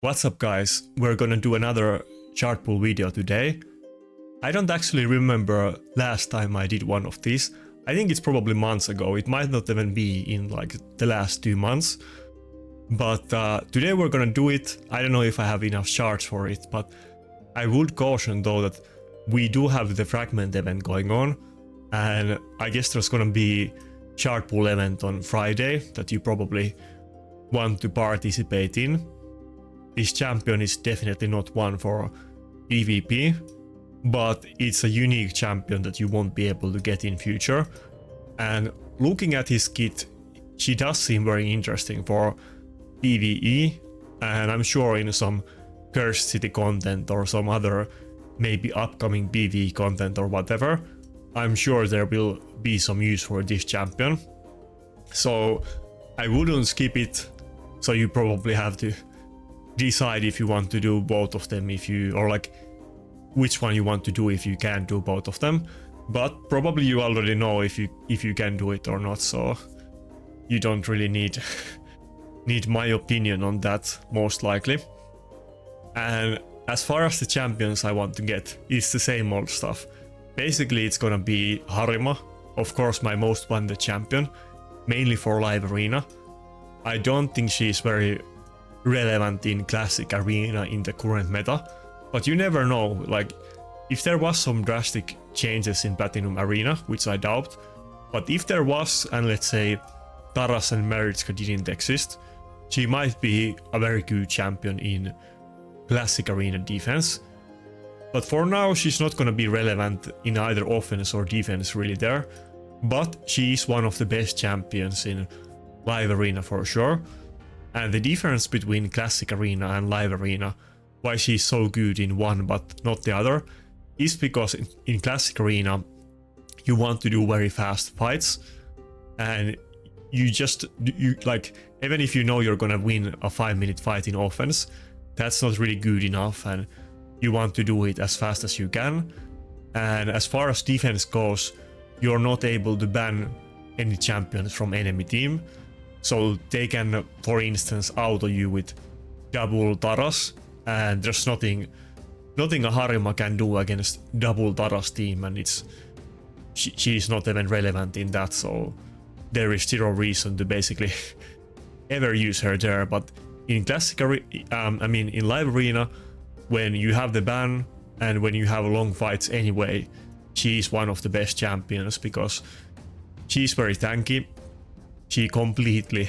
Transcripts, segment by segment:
What's up guys, we're gonna do another chart pool video today. I don't actually remember last time I did one of these. I think it's probably months ago, it might not even be in like the last 2 months. But today we're gonna do it. I don't know if I have enough charts for it, but I would caution though that we do have the fragment event going on. And I guess there's gonna be chart pool event on Friday that you probably want to participate in. This champion is definitely not one for PvP, but it's a unique champion that you won't be able to get in future. And looking at his kit, she does seem very interesting for PvE, and I'm sure in some Cursed City content or some other maybe upcoming PvE content or whatever, I'm sure there will be some use for this champion. So I wouldn't skip it, so you probably have to decide if you want to do both of them, if you, or like which one you want to do if you can do both of them. But probably you already know if you can do it or not, so you don't really need my opinion on that, most likely. And as far as the champions I want to get, it's the same old stuff. Basically it's gonna be Harima, of course my most wanted champion, mainly for live arena. I don't think she's very relevant in classic arena in the current meta, but you never know. Like, if there was some drastic changes in Platinum Arena, which I doubt, but if there was, and let's say Taras and Meritska didn't exist, she might be a very good champion in classic arena defense. But for now she's not gonna be relevant in either offense or defense really there, but she is one of the best champions in live arena for sure. And the difference between classic arena and live arena, why she's so good in one but not the other, is because in classic arena you want to do very fast fights, and you like, even if you know you're gonna win a 5-minute fight in offense, that's not really good enough, and you want to do it as fast as you can. And as far as defense goes, you're not able to ban any champions from enemy team. So they can, for instance, auto you with double Taras, and there's nothing a Harima can do against double Taras team, and she's not even relevant in that, so there is zero reason to basically ever use her there. But in classic in live arena, when you have the ban and when you have long fights anyway, she's one of the best champions because she's very tanky. She completely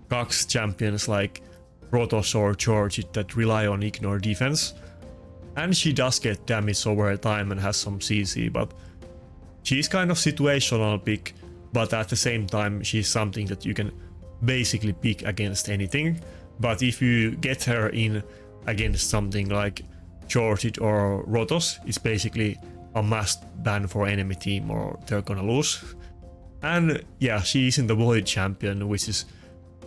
cucks champions like Protoss or George that rely on ignore defense. And she does get damage over time and has some CC, but she's kind of situational pick, but at the same time she's something that you can basically pick against anything. But if you get her in against something like George or Protoss, it's basically a must ban for enemy team or they're gonna lose. And yeah, she isn't the Void champion, which is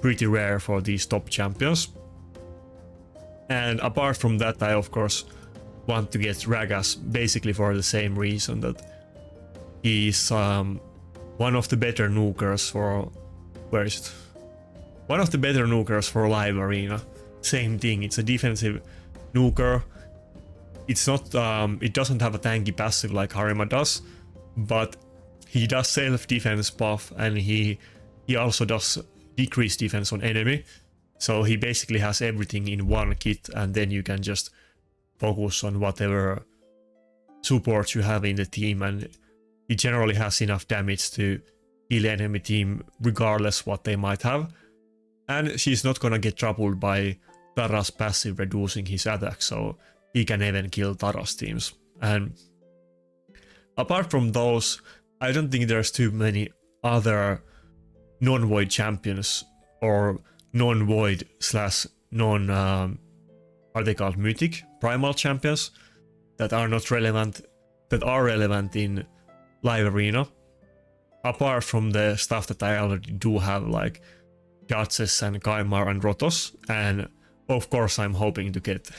pretty rare for these top champions. And apart from that, I of course want to get Ragas, basically for the same reason that he's one of the better nukers for... where is it? One of the better nukers for live arena. Same thing, it's a defensive nuker. It's not, it doesn't have a tanky passive like Harima does, but he does self-defense buff, and he also does decrease defense on enemy. So he basically has everything in one kit, and then you can just focus on whatever support you have in the team, and he generally has enough damage to kill enemy team regardless what they might have. And she's not gonna get troubled by Taras passive reducing his attack, so he can even kill Taras teams. And apart from those, I don't think there's too many other non-void champions or non-void slash non are they called mythic primal champions that are not relevant, that are relevant in live arena, apart from the stuff that I already do have, like Duchess and Kaimar and Protoss. And of course I'm hoping to get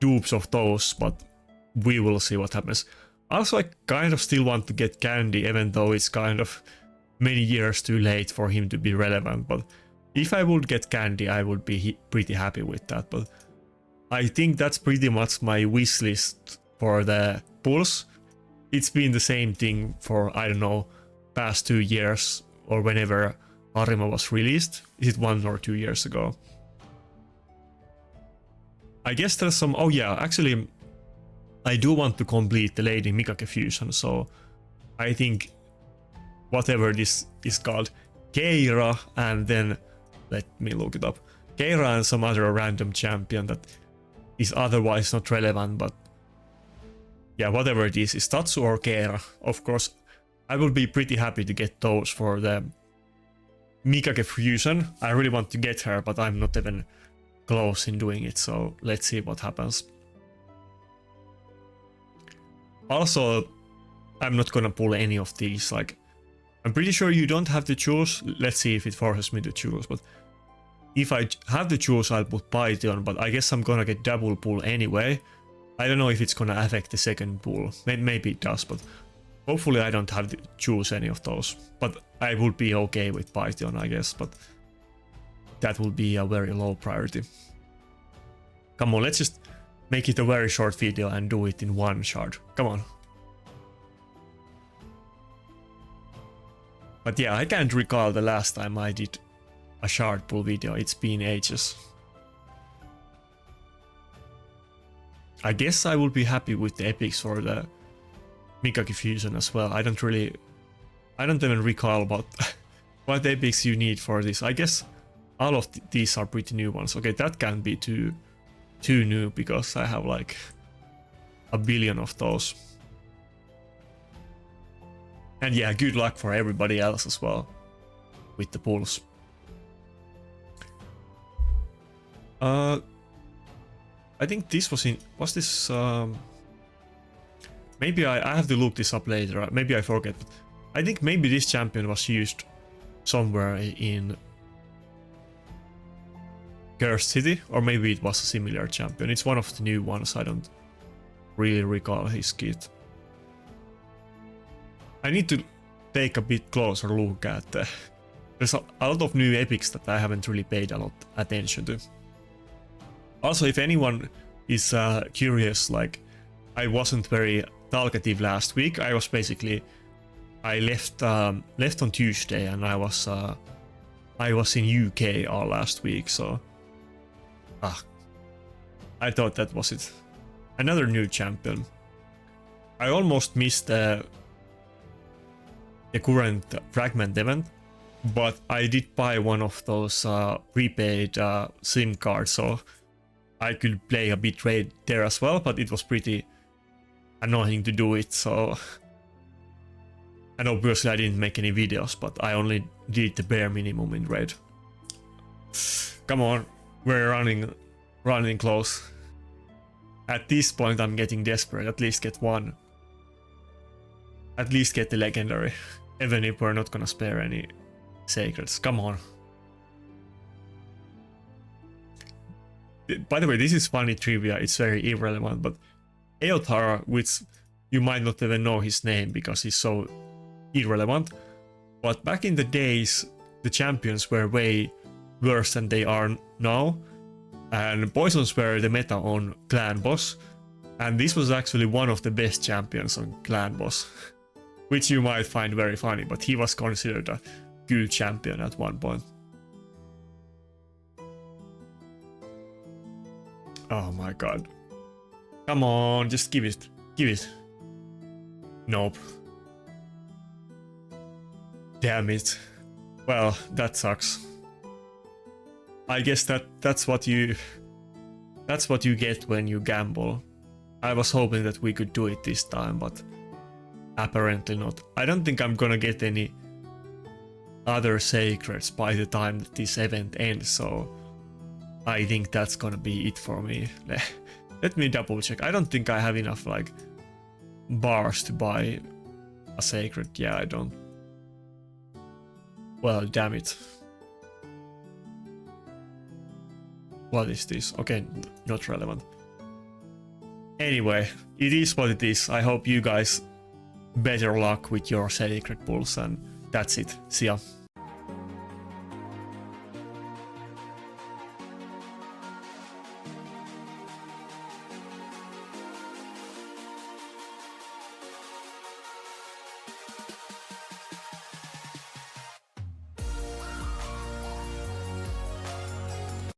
dupes of those, but we will see what happens. Also, I kind of still want to get Candy, even though it's kind of many years too late for him to be relevant. But if I would get Candy, I would be pretty happy with that. But I think that's pretty much my wish list for the pulls. It's been the same thing for, I don't know, past 2 years or whenever Harima was released. Is it 1 or 2 years ago? I guess there's some... Oh yeah, actually, I do want to complete the Lady Mikake fusion, so I think whatever this is called, Keira, and then let me look it up. Keira and some other random champion that is otherwise not relevant, but yeah, whatever it is Tatsu or Keira. Of course, I will be pretty happy to get those for the Mikake fusion. I really want to get her, but I'm not even close in doing it, so let's see what happens. Also, I'm not gonna pull any of these, like, I'm pretty sure you don't have to choose. Let's see if it forces me to choose, but if I have to choose, I'll put Python, but I guess I'm gonna get double pull anyway. I don't know if it's gonna affect the second pull. Maybe it does, but hopefully I don't have to choose any of those. But I would be okay with Python, I guess, but that will be a very low priority. Come on, let's just make it a very short video and do it in one shot. Come on. But yeah, I can't recall the last time I did a shard pull video. It's been ages. I guess I will be happy with the epics for the Mikake fusion as well. I don't even recall about what epics you need for this. I guess all of these are pretty new ones. Okay, that can't be too new because I have like a billion of those. And yeah, good luck for everybody else as well with the pulls. I think this was this maybe I have to look this up later. Maybe I forget. I think maybe this champion was used somewhere in Cursed City, or maybe it was a similar champion. It's one of the new ones. I don't really recall his kit. I need to take a bit closer look at there's a lot of new epics that I haven't really paid a lot attention to. Also, if anyone is curious, like, I wasn't very talkative last week. I was basically, I left on Tuesday, and I was in UK all last week, so I thought that was it. Another new champion. I almost missed the current fragment event, but I did buy one of those prepaid SIM cards, so I could play a bit raid there as well, but it was pretty annoying to do it, so... And obviously I didn't make any videos, but I only did the bare minimum in raid. Come on, we're running close. At this point I'm getting desperate, at least get one. At least get the legendary, even if we're not gonna spare any sacreds. Come on. By the way, this is funny trivia, it's very irrelevant, but Eothar, which you might not even know his name because he's so irrelevant, but back in the days, the champions were way worse than they are now, and poisons were the meta on clan boss, and this was actually one of the best champions on clan boss, which you might find very funny, but he was considered a good champion at one point. Oh my god. Come on, just give it. Give it. Nope. Damn it. Well, that sucks. I guess that's what you get when you gamble. I was hoping that we could do it this time, but apparently not. I don't think I'm gonna get any other sacreds by the time that this event ends, so I think that's gonna be it for me. Let me double check. I don't think I have enough like bars to buy a sacred. Yeah, I don't. Well, damn it. What is this? Okay, not relevant. Anyway, it is what it is. I hope you guys better luck with your sacred pulls, and that's it. See ya.